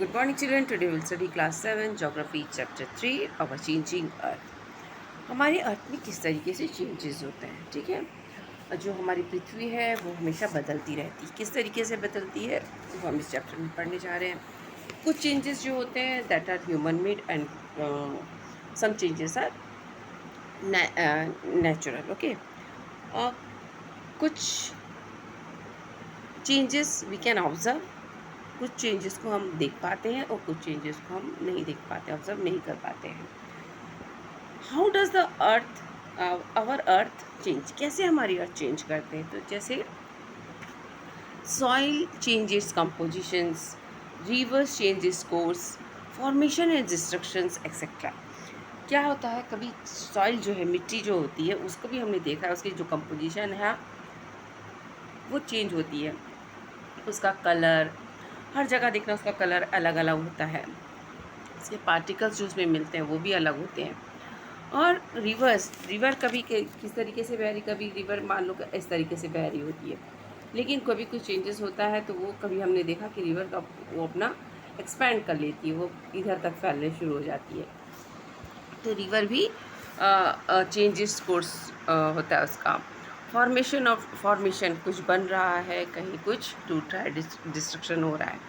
Good morning children. Today we will study class 7 geography chapter 3 our changing earth. हमारे अर्थ में किस तरीके से चेंजेस होते हैं, ठीक है। और जो हमारी पृथ्वी है वो हमेशा बदलती रहती है। किस तरीके से बदलती है वो हम इस चैप्टर में पढ़ने जा रहे हैं। कुछ चेंजेस जो होते हैं that are human made and some changes are natural, okay. कुछ चेंजेस वी कैन ऑब्जर्व, कुछ चेंजेस को हम देख पाते हैं और कुछ चेंजेस को हम नहीं देख पाते, ऑब्जर्व नहीं कर पाते हैं। How does the earth our earth change, कैसे हमारी अर्थ चेंज करते हैं। तो जैसे soil changes compositions, rivers changes course, formation and destructions etcetera. क्या होता है, कभी सॉइल जो है, मिट्टी जो होती है, उसको भी हमने देखा है, उसकी जो कंपोजिशन है वो चेंज होती है। उसका कलर, हर जगह देखना उसका कलर अलग अलग होता है। इसके पार्टिकल्स जो उसमें मिलते हैं वो भी अलग होते हैं। और रिवर कभी किस तरीके से बह रही, कभी रिवर मान लो इस तरीके से बह रही होती है, लेकिन कभी कुछ चेंजेस होता है तो वो कभी हमने देखा कि रिवर का वो अपना एक्सपैंड कर लेती है, वो इधर तक फैलने शुरू हो जाती है। तो रिवर भी चेंजेस कोर्स होता है उसका। फॉर्मेशन कुछ बन रहा है, कहीं कुछ टूट रहा है, डिस्ट्रक्शन हो रहा है।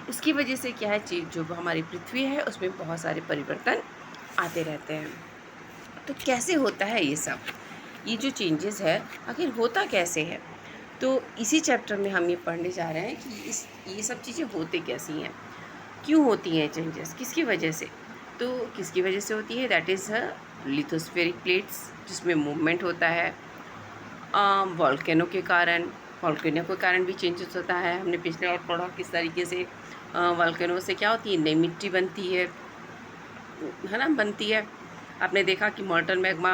इसकी वजह से क्या है, चीज़ जो हमारी पृथ्वी है उसमें बहुत सारे परिवर्तन आते रहते हैं। तो कैसे होता है ये सब, ये जो चेंजेस है आखिर होता कैसे है। तो इसी चैप्टर में हम ये पढ़ने जा रहे हैं कि ये सब चीज़ें होते कैसी हैं, क्यों होती हैं चेंजेस, किसकी वजह से। तो किसकी वजह से होती है, दैट इज़ लिथोस्फेरिक प्लेट्स, जिसमें मूवमेंट होता है। वॉल्केनो के कारण, वॉल्केनो के कारण भी चेंजेस होता है। हमने पिछले और पढ़ा किस तरीके से वॉल्केनो से क्या होती है, नई मिट्टी बनती है ना, बनती है। आपने देखा कि मॉल्टन मैग्मा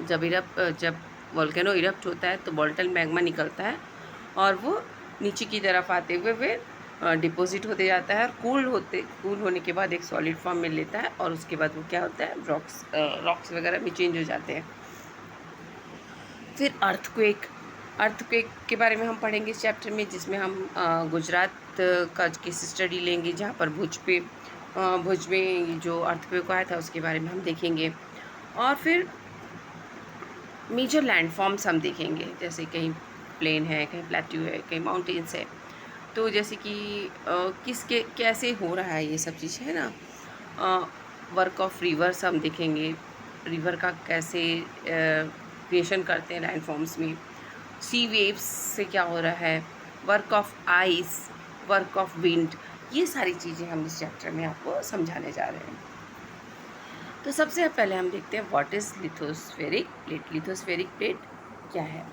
जब वॉल्केनो इरप्ट होता है तो मॉल्टन मैग्मा निकलता है और वो नीचे की तरफ आते हुए फिर डिपॉजिट होते जाता है, और कूल होने के बाद एक सॉलिड फॉर्म में लेता है, और उसके बाद वो क्या होता है, रॉक्स वगैरह भी चेंज हो जाते हैं। फिर अर्थक्वेक के बारे में हम पढ़ेंगे इस चैप्टर में, जिसमें हम गुजरात का केस स्टडी लेंगे, जहाँ पर भुज में जो अर्थक्वेक आया था उसके बारे में हम देखेंगे। और फिर मेजर लैंडफॉर्म्स हम देखेंगे, जैसे कहीं प्लेन है, कहीं प्लेट्यू है, कहीं माउंटेन्स है। तो जैसे कि किसके कैसे हो रहा है ये सब चीज़ है ना। वर्क ऑफ रिवर्स हम देखेंगे, रिवर का कैसे क्रिएशन करते हैं लैंडफॉर्म्स में। सी वेव्स से क्या हो रहा है, work of ice, work of wind, ये सारी चीज़ें हम इस चैप्टर में आपको समझाने जा रहे हैं। तो सबसे पहले हम देखते हैं what is lithospheric plate. Lithospheric plate क्या है,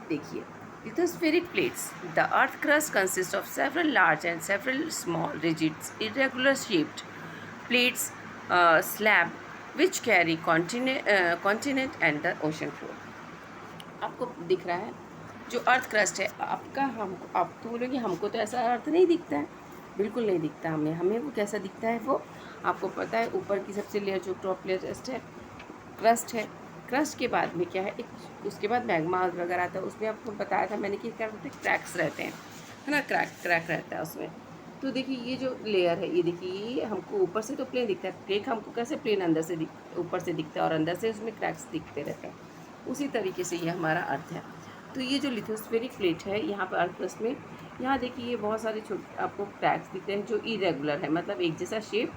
देखिए। Lithospheric plates, the earth crust consist of several large and several small रिजिड्स irregular shaped plates slab which carry continent and the ocean floor. आपको दिख रहा है जो अर्थ क्रस्ट है आपका, हम आप तो बोलोगे हमको तो ऐसा अर्थ नहीं दिखता है, बिल्कुल नहीं दिखता हमें वो कैसा दिखता है वो आपको पता है। ऊपर की सबसे लेयर जो टॉप लेयर क्रस्ट है, क्रस्ट के बाद में क्या है, एक उसके बाद मैग्मा वगैरह आता है। उसमें आपको बताया था मैंने कि क्या होते हैं, क्रैक्स रहते हैं, है ना, क्रैक रहता है उसमें। तो देखिए ये जो लेयर है, ये देखिए ये हमको ऊपर से तो प्लेन दिखता है, क्रेक हमको कैसे प्लेन अंदर से ऊपर से दिखता है और अंदर से उसमें क्रैक्स दिखते रहते हैं, उसी तरीके से ये हमारा अर्थ है। तो ये जो लिथोस्फेरिक प्लेट है यहाँ पर अर्थ क्रस्ट में, यहाँ देखिए ये बहुत सारे छोटे आपको क्रैक्स दिखते हैं जो इरेगुलर है, मतलब एक जैसा शेप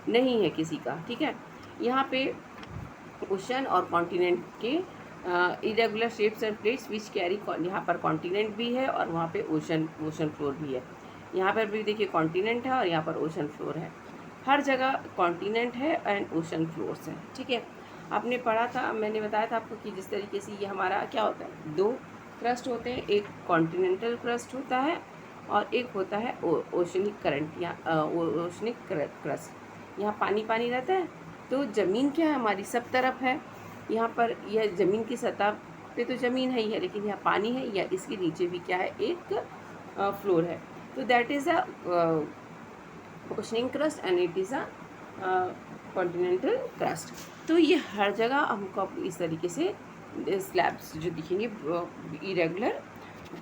नहीं है किसी का, ठीक है। यहाँ पे ओशन और कॉन्टिनेंट के irregular shapes and plates which carry, यहाँ पर कॉन्टिनेंट भी है और वहाँ पे ओशन फ्लोर भी है। यहाँ पर भी देखिए कॉन्टिनेंट है और यहाँ पर ओशन फ्लोर है, हर जगह कॉन्टिनेंट है एंड ओशन फ्लोर्स हैं, ठीक है। आपने पढ़ा था, मैंने बताया था आपको कि जिस तरीके से ये हमारा क्या होता है, दो क्रस्ट होते हैं, एक कॉन्टिनेंटल क्रस्ट होता है और एक होता है ओशनिक करंट या ओशनिक क्रस्ट। यहाँ पानी पानी रहता है, तो ज़मीन क्या है हमारी सब तरफ है। यहाँ पर यह ज़मीन की सतह पे तो ज़मीन है ही है, लेकिन यहाँ पानी है, या इसके नीचे भी क्या है, एक फ्लोर है। तो that is a oceanic crust and it is a continental crust. तो ये हर जगह हमको इस तरीके से स्लैब्स जो दिखेंगे, इरेगुलर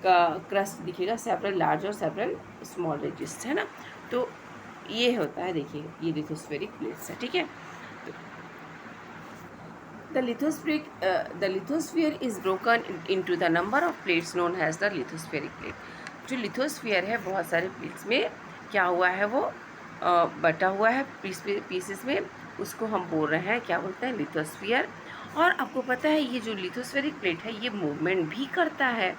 का क्रस्ट दिखेगा, सेवरल लार्ज और सेवरल स्मॉल रिजिड्स, है ना। तो ये होता है, देखिए ये लिथोस्फेरिक प्लेट्स है, ठीक है। The lithosphere is broken into the number of plates known as the lithospheric plate. जो लिथोस्फीयर है बहुत सारे प्लेट्स में क्या हुआ है, वो बटा हुआ है पीसेस में, उसको हम बोल रहे हैं, क्या बोलते हैं, लिथोस्फीयर। और आपको पता है ये जो लिथोस्फेरिक प्लेट है ये मूवमेंट भी करता है।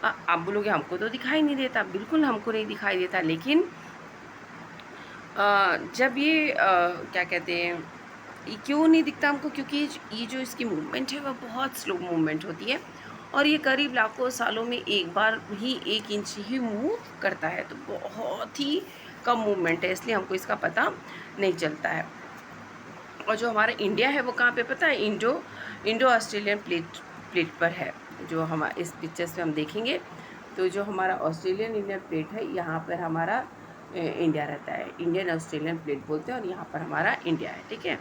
आप बोलोगे हमको तो दिखाई नहीं देता, बिल्कुल हमको नहीं दिखाई देता, लेकिन जब ये क्या कहते हैं, ये क्यों नहीं दिखता हमको, क्योंकि ये जो इसकी मूवमेंट है वह बहुत स्लो मूवमेंट होती है और ये करीब लाखों सालों में एक बार ही 1 इंच ही मूव करता है, तो बहुत ही कम मूवमेंट है, इसलिए हमको इसका पता नहीं चलता है। और जो हमारा इंडिया है वो कहाँ पे पता है, इंडो ऑस्ट्रेलियन प्लेट पर है। जो हम इस पिक्चर्स में हम देखेंगे तो जो हमारा ऑस्ट्रेलियन इंडियन प्लेट है यहाँ पर हमारा इंडिया रहता है, इंडियन ऑस्ट्रेलियन प्लेट बोलते हैं, और यहाँ पर हमारा इंडिया है, ठीक है।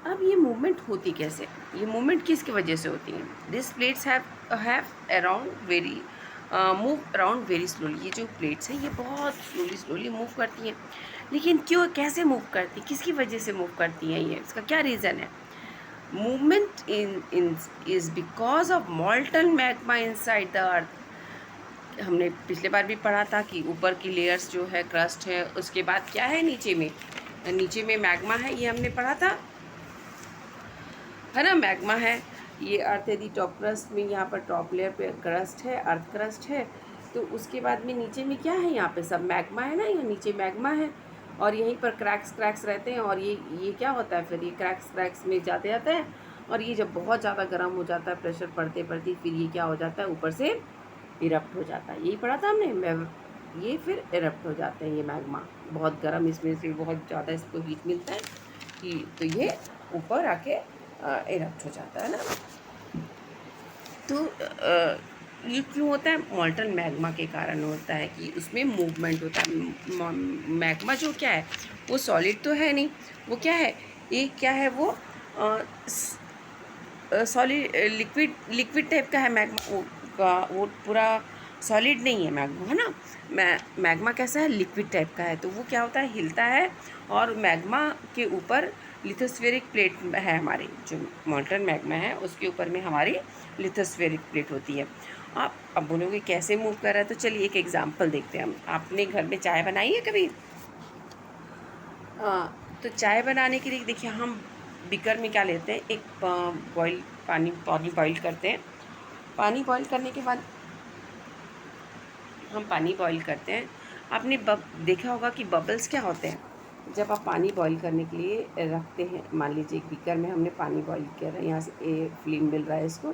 अब ये मूवमेंट होती कैसे, ये मूवमेंट किसकी वजह से होती है। This plates have around very move around very slowly. ये जो प्लेट्स हैं ये बहुत स्लोली मूव करती हैं, लेकिन क्यों, कैसे मूव करती, किसकी वजह से मूव करती हैं, ये इसका क्या रीज़न है। Movement in is because of मॉल्टन magma inside the earth. हमने पिछले बार भी पढ़ा था कि ऊपर की लेयर्स जो है, क्रस्ट है, उसके बाद क्या है, नीचे में मैग्मा है, ये हमने पढ़ा था, है ना, मैग्मा है। ये अर्थ यदि टॉप क्रस्ट में, यहाँ पर टॉप लेयर पे क्रस्ट है, अर्थ क्रस्ट है, तो उसके बाद में नीचे में क्या है, यहाँ पे सब मैग्मा है ना, यहाँ नीचे मैग्मा है और यहीं पर क्रैक्स रहते हैं, और ये क्या होता है, फिर ये क्रैक्स में जाते जाता है, और ये जब बहुत ज़्यादा गर्म हो जाता है प्रेशर पड़ते पड़ते, फिर ये क्या हो जाता है, ऊपर से इरप्ट हो जाता है। यही पढ़ा था हमने, ये फिर इरप्ट हो जाते हैं, ये मैग्मा बहुत गर्म, इसमें से बहुत ज़्यादा इसको हीट मिलता है कि तो ये ऊपर आके इरप्ट हो जाता है ना। तो ये क्यों होता है, मॉल्टन मैग्मा के कारण होता है कि उसमें मूवमेंट होता है। मैग्मा जो क्या है, वो सॉलिड तो है नहीं, वो क्या है, ये क्या है, वो सॉलिड लिक्विड टाइप का है मैग्मा, वो पूरा सॉलिड नहीं है मैग्मा, है ना। मैग्मा कैसा है, लिक्विड टाइप का है, तो वो क्या होता है, हिलता है, और मैग्मा के ऊपर लिथोस्फेरिक प्लेट है, हमारी जो मॉल्टन मैग्मा है उसके ऊपर में हमारी लिथोस्फेरिक प्लेट होती है। आप अब बोलोगे कैसे मूव कर रहा है, तो चलिए एक एग्जांपल देखते हैं हम। आपने घर में चाय बनाई है कभी, तो चाय बनाने के लिए देखिए हम बिकर में क्या लेते हैं, एक पानी बॉईल करते हैं। पानी बॉईल करने के बाद हम पानी बॉईल करते हैं। आपने देखा होगा कि बबल्स क्या होते हैं, जब आप पानी बॉईल करने के लिए रखते हैं, मान लीजिए एक बीकर में हमने पानी बॉईल किया है, यहाँ से फ्लेम मिल रहा है इसको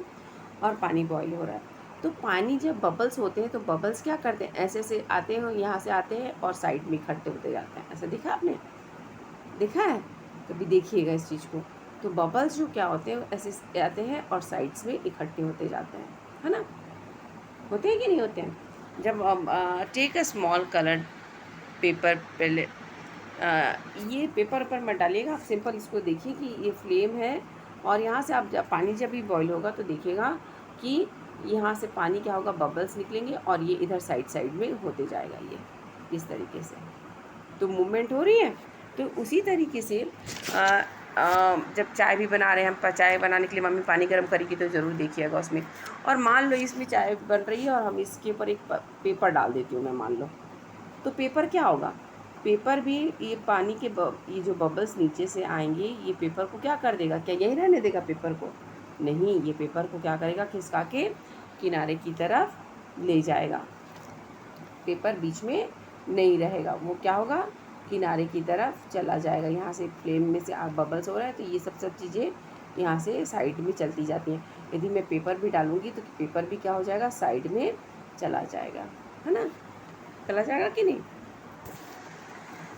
और पानी बॉईल हो रहा है, तो पानी जब बबल्स होते हैं तो बबल्स क्या करते हैं, ऐसे से आते हैं, यहाँ से आते हैं और साइड में इकट्ठे होते जाते हैं। ऐसा देखा आपने, देखा है, कभी देखिएगा इस चीज़ को। तो बबल्स जो क्या होते हैं ऐसे आते हैं और साइड्स में इकट्ठे होते जाते हैं, है ना, होते हैं कि नहीं होते हैं। जब take a small coloured paper, पहले ये पेपर पर मत डालिएगा, आप सिंपल इसको देखिए कि ये फ्लेम है, और यहाँ से आप जब पानी जब भी बॉईल होगा तो देखिएगा कि यहाँ से पानी क्या होगा, बबल्स निकलेंगे और ये इधर साइड में होते जाएगा, ये इस तरीके से, तो मूवमेंट हो रही है। तो उसी तरीके से जब चाय भी बना रहे हैं हम, चाय बनाने के लिए मम्मी पानी गर्म करेगी तो ज़रूर देखिएगा उसमें, और मान लो इसमें चाय बन रही है और हम इसके ऊपर एक पेपर डाल देती हूँ मैं, मान लो, तो पेपर क्या होगा, पेपर भी ये पानी के ये जो बबल्स नीचे से आएंगे, ये पेपर को क्या कर देगा, क्या यही रहने देगा पेपर को, नहीं, ये पेपर को क्या करेगा, खिसका के किनारे की तरफ ले जाएगा, पेपर बीच में नहीं रहेगा, वो क्या होगा, किनारे की तरफ चला जाएगा। यहाँ से फ्लेम में से बबल्स हो रहा है तो ये सब चीज़ें यहाँ से साइड में चलती जाती हैं। यदि मैं पेपर भी डालूँगी तो पेपर भी क्या हो जाएगा, साइड में चला जाएगा, है ना, चला जाएगा कि नहीं।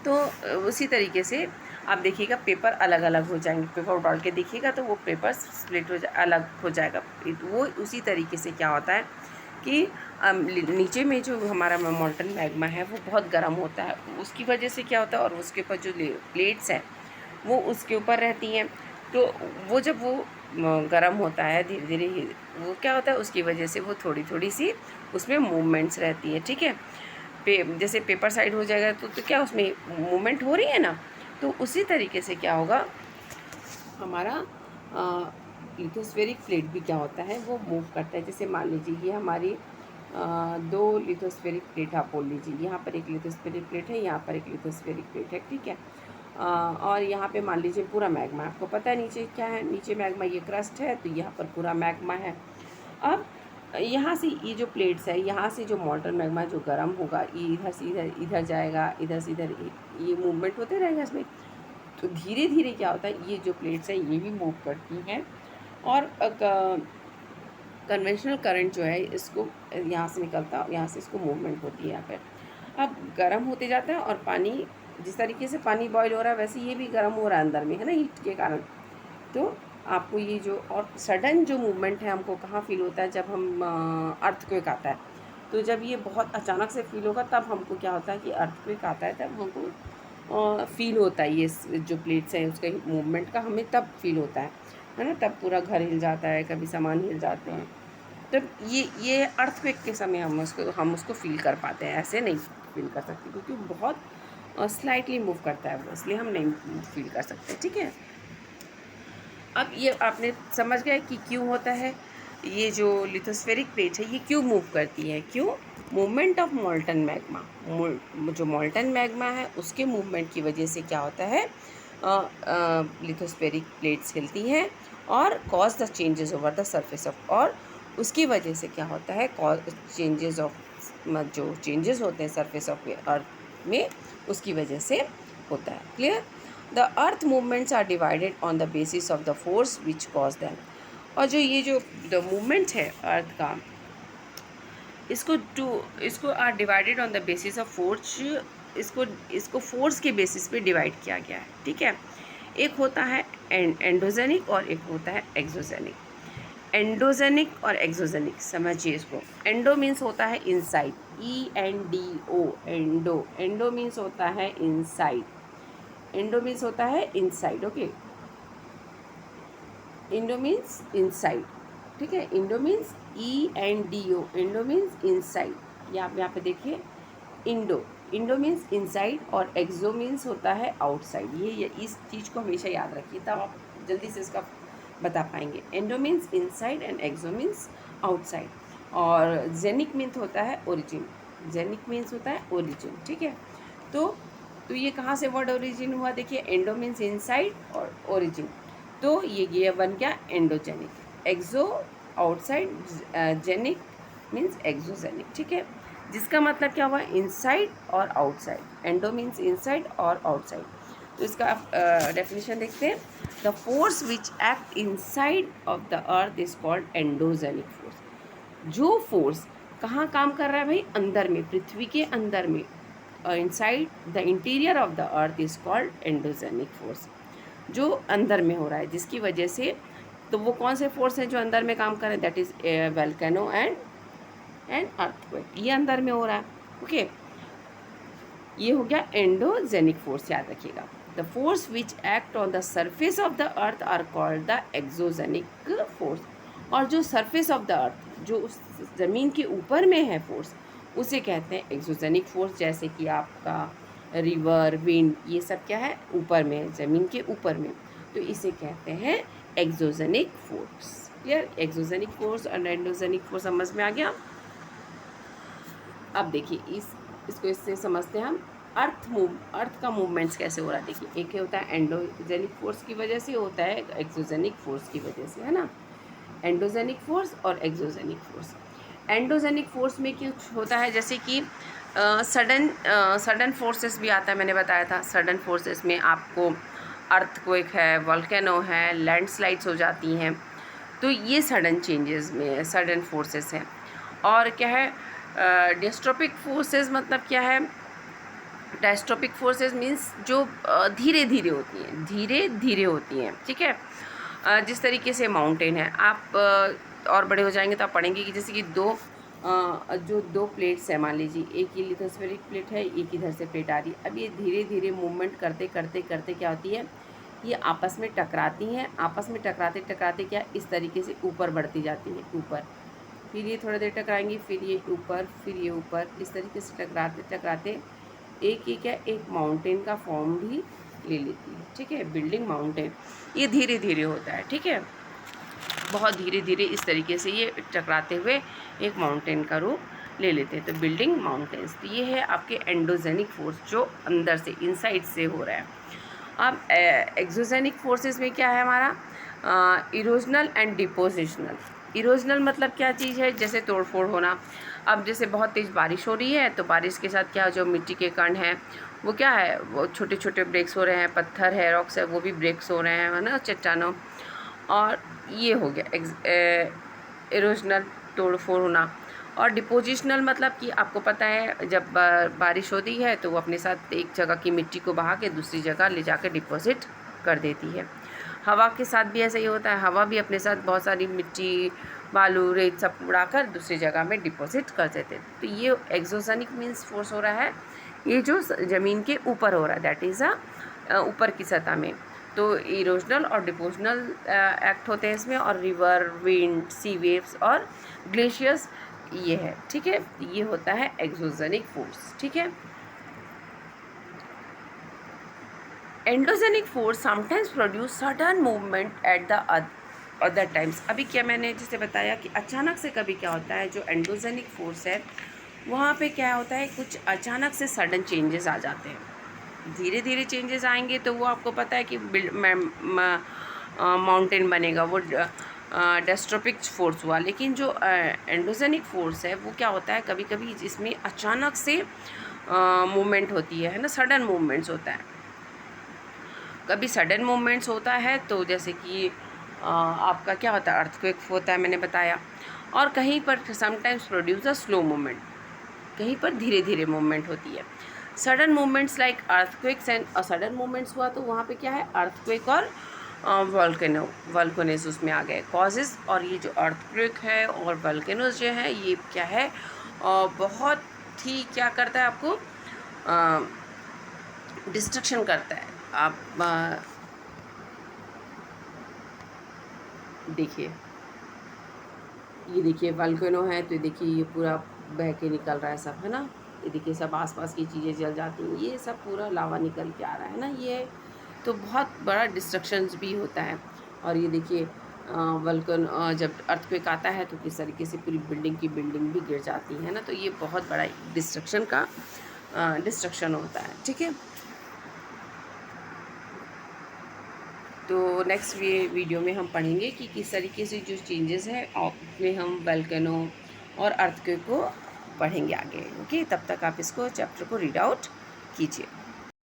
तो उसी तरीके से आप देखिएगा पेपर अलग अलग हो जाएंगे, पेपर डाल के देखिएगा तो वो पेपर स्प्लिट अलग हो जाएगा। वो उसी तरीके से क्या होता है कि नीचे में जो हमारा मॉल्टन मैग्मा है वो बहुत गर्म होता है, उसकी वजह से क्या होता है, और उसके ऊपर जो प्लेट्स हैं वो उसके ऊपर रहती हैं, तो वो जब वो गर्म होता है धीरे धीरे वो क्या होता है, उसकी वजह से वो थोड़ी थोड़ी सी उसमें मूवमेंट्स रहती हैं, ठीक है। जैसे पेपर साइड हो जाएगा तो क्या उसमें मूवमेंट हो रही है ना, तो उसी तरीके से क्या होगा, हमारा लिथोस्फेरिक प्लेट भी क्या होता है, वो मूव करता है। जैसे मान लीजिए ये हमारी दो लिथोस्फेरिक प्लेट आप बोल लीजिए, यहाँ पर एक लिथोस्फेरिक प्लेट है, यहाँ पर एक लिथोस्फेरिक प्लेट है, ठीक है। और यहाँ पे मान लीजिए पूरा मैग्मा, आपको पता है नीचे क्या है, नीचे मैग्मा, ये क्रस्ट है, तो यहाँ पर पूरा मैग्मा है। अब यहाँ से ये जो प्लेट्स है, यहाँ से जो मॉल्टन मैग्मा जो गर्म होगा, ये इधर से इधर इधर जाएगा, इधर से इधर, ये मूवमेंट होते रहेगा इसमें। तो धीरे धीरे क्या होता है, ये जो प्लेट्स हैं ये भी मूव करती हैं, और कन्वेंशनल करंट जो है इसको यहाँ से निकलता है, यहाँ से इसको मूवमेंट होती है यहाँ पर। अब गर्म होते जाता है, और पानी जिस तरीके से पानी बॉईल हो रहा है वैसे ये भी गर्म हो रहा है अंदर में, है ना, हीट के कारण। तो आपको ये जो और सडन जो मूवमेंट है हमको कहाँ फील होता है, जब हम अर्थक्वेक आता है, तो जब ये बहुत अचानक से फील होगा तब हमको क्या होता है कि अर्थक्वेक आता है, तब हमको फील होता है, ये जो प्लेट्स हैं उसका मूवमेंट का हमें तब फील होता है ना, तब पूरा घर हिल जाता है, कभी सामान हिल जाते हैं। तब ये अर्थक्वेक के समय हम उसको फील कर पाते हैं, ऐसे नहीं फील कर सकते क्योंकि बहुत स्लाइटली मूव करता है वो, इसलिए हम नहीं फील कर सकते, ठीक है। अब ये आपने समझ गए कि क्यों होता है, ये जो लिथोस्फेरिक प्लेट है ये क्यों मूव करती है, क्यों, मूवमेंट ऑफ मॉल्टन मैग्मा, जो मॉल्टन मैग्मा है उसके मूवमेंट की वजह से क्या होता है, लिथोस्फेरिक प्लेट्स हिलती हैं और cause the changes over the surface of, और उसकी वजह से क्या होता है, चेंजेस ऑफ, जो चेंजेस होते हैं सरफेस ऑफ अर्थ में, उसकी वजह से होता है। Clear. The earth movements are divided on the basis of the force which cause them, और जो ये जो द मूवमेंट है अर्थ का, इसको are divided on the basis of force, इसको फोर्स के बेसिस पे डिवाइड किया गया है, ठीक है। एक होता है एंडोजेनिक और एक होता है एक्सोजेनिक। एंडोजेनिक और एक्सोजेनिक समझिए इसको। एंडो मीन्स होता है inside, ENDO, endo, endo means होता है इनसाइड, एंडो मीन्स होता है inside, okay, Indo means inside, ठीक है। Indo means ENDO, Indo means inside, ये आप यहाँ पे देखिए, इंडो, इंडो मीन्स इनसाइड, और एक्सो मीन्स होता है आउटसाइड। ये इस चीज़ को हमेशा याद रखिए, तब आप जल्दी से इसका बता पाएंगे। Endo means inside and exo means outside, और जेनिक मीन्स होता है ओरिजिन, जेनिक मीन्स होता है ओरिजिन, ठीक है। तो ये कहाँ से वर्ड ओरिजिन हुआ, देखिए, एंडो मीन्स इनसाइड और ओरिजिन, तो ये बन गया एंडोजेनिक। एक्सो आउटसाइड, जेनिक मीन्स एक्सोजेनिक, ठीक है, जिसका मतलब क्या हुआ, इनसाइड और आउटसाइड। एंडो मीन्स इनसाइड और आउटसाइड। तो इसका आप डेफिनेशन देखते हैं। The force which act inside of the earth is called endogenic force. जो फोर्स कहाँ काम कर रहा है भाई, अंदर में, पृथ्वी के अंदर में, inside the interior of the earth is called endogenic force, जो अंदर में हो रहा है, जिसकी वजह से, तो वो कौन से फोर्स हैं जो अंदर में काम कर रहे हैं, that is volcano and earthquake, ये अंदर में हो रहा है, ओके। ये हो गया एंडोजेनिक फोर्स, याद रखिएगा। The force which act on the surface of the earth are called the exogenic force, और जो सरफेस ऑफ द अर्थ, जो उस ज़मीन के ऊपर में है फोर्स, उसे कहते हैं एक्सोजेनिक फोर्स। जैसे कि आपका रिवर, विंड, ये सब क्या है, ऊपर में, ज़मीन के ऊपर में, तो इसे कहते हैं exogenic force. Clear. Exogenic force और एंडोजेनिक फोर्स समझ में आ गया। अब देखिए इसको इससे समझते हैं हम, अर्थ का मूवमेंट्स कैसे हो रहा है। देखिए, एक होता है एंडोजेनिक फोर्स की वजह से, होता है एक्सोजेनिक फोर्स की वजह से, है ना, एंडोजेनिक फोर्स और एक्सोजेनिक फोर्स। एंडोजेनिक फोर्स में कुछ होता है, जैसे कि सडन फोर्सेस भी आता है, मैंने बताया था। सडन फोर्सेस में आपको अर्थक्वेक है, वोल्केनो है, लैंडस्लाइड्स हो जाती हैं, तो ये सडन चेंजेस में सडन फोर्सेस हैं। और क्या है, डिस्ट्रोपिक फोर्सेस, मतलब क्या है, डायस्ट्रोपिक फोर्सेस मीन्स जो धीरे धीरे होती हैं, धीरे धीरे होती हैं, ठीक है। जिस तरीके से माउंटेन है, आप और बड़े हो जाएंगे तो आप पढ़ेंगे कि जैसे कि दो प्लेट्स हैं, मान लीजिए, एक ही लिथोस्फेरिक प्लेट है, एक इधर से प्लेट आ रही है। अब ये धीरे धीरे मूवमेंट करते करते करते क्या होती है, ये आपस में टकराती हैं, आपस में टकराते टकराते क्या इस तरीके से ऊपर बढ़ती जाती हैं, ऊपर, फिर ये थोड़ी देर टकराएंगी, फिर ये ऊपर, फिर ये ऊपर, इस तरीके से टकराते टकराते एक ये क्या एक माउंटेन का फॉर्म भी ले लेती है। ठीक है, बिल्डिंग माउंटेन, ये धीरे धीरे होता है। ठीक है, बहुत धीरे धीरे इस तरीके से ये टकराते हुए एक माउंटेन का रूप ले लेते हैं। तो बिल्डिंग माउंटेन्स, तो ये है आपके एंडोजेनिक फोर्स जो अंदर से इनसाइड से हो रहा है। अब एक्सोजेनिक फोर्सेस में क्या है हमारा, इरोजनल एंड डिपोजिशनल। इरोजनल मतलब क्या चीज़ है, जैसे तोड़फोड़ होना। अब जैसे बहुत तेज़ बारिश हो रही है तो बारिश के साथ क्या जो मिट्टी के कण हैं वो क्या है, वो छोटे छोटे ब्रेक्स हो रहे हैं, पत्थर है, रॉक्स है, वो भी ब्रेक्स हो रहे हैं, है ना, चट्टानों। और ये हो गया इरोजनल, तोड़ फोड़ होना। और डिपोजिशनल मतलब कि आपको पता है जब बारिश होती है तो वो अपने साथ एक जगह की मिट्टी को बहा के दूसरी जगह ले जाकर डिपॉजिट कर देती है। हवा के साथ भी ऐसा ही होता है, हवा भी अपने साथ बहुत सारी मिट्टी, बालू, रेत सब उड़ाकर दूसरी जगह में डिपॉजिट कर देते हैं। तो ये एक्सोजेनिक मीन्स फोर्स हो रहा है, ये जो ज़मीन के ऊपर हो रहा है, दैट इज़ ऊपर की सतह में। तो इरोजनल और डिपोजनल एक्ट होते हैं इसमें, और रिवर, विंड, सी वेव्स और ग्लेशियर्स ये है। ठीक है, ये होता है एक्सोजेनिक फोर्स। ठीक है, endogenic force sometimes produce sudden movement at the other times. अभी क्या मैंने जैसे बताया कि अचानक से कभी क्या होता है, जो एंडोजेनिक फोर्स है वहाँ पे क्या होता है, कुछ अचानक से सडन चेंजेस आ जाते हैं। धीरे धीरे चेंजेस आएंगे तो वो आपको पता है कि माउंटेन बनेगा, वो डेस्ट्रोपिक फोर्स हुआ। लेकिन जो एंडोजेनिक फोर्स है वो क्या होता है, कभी कभी इसमें अचानक से मूवमेंट होती है ना, सडन मूवमेंट्स होता है। कभी सडन मूवमेंट्स होता है तो जैसे कि आपका क्या होता है, अर्थक्वेक होता है, मैंने बताया। और कहीं पर sometimes produce a slow movement, कहीं पर धीरे धीरे मूवमेंट होती है। Sudden movements like earthquakes and sudden movements हुआ तो वहाँ पे क्या है, अर्थक्वेक और वॉल्केनोज उसमें आ गए कॉजेज़। और ये जो अर्थक्वेक है और वॉल्केनोज जो है ये क्या है, बहुत ही क्या करता है, आपको डिस्ट्रक्शन करता है। आप देखिए, ये देखिए वॉल्केनो है तो देखिए ये पूरा बह के निकल रहा है सब, है ना। ये देखिए सब आसपास की चीज़ें जल जाती हैं, ये सब पूरा लावा निकल के आ रहा है ना, ये तो बहुत बड़ा डिस्ट्रक्शंस भी होता है। और ये देखिए वल्कन जब अर्थक्वेक आता है तो किस तरीके से पूरी बिल्डिंग की बिल्डिंग भी गिर जाती है ना, तो ये बहुत बड़ा डिस्ट्रक्शन का डिस्ट्रक्शन होता है। ठीक है, तो नेक्स्ट वीडियो में हम पढ़ेंगे कि किस तरीके से जो चेंजेस हैं उसमें हम वल्केनो और अर्थक्वेक को पढ़ेंगे आगे। ओके, तब तक आप इसको चैप्टर को रीड आउट कीजिए।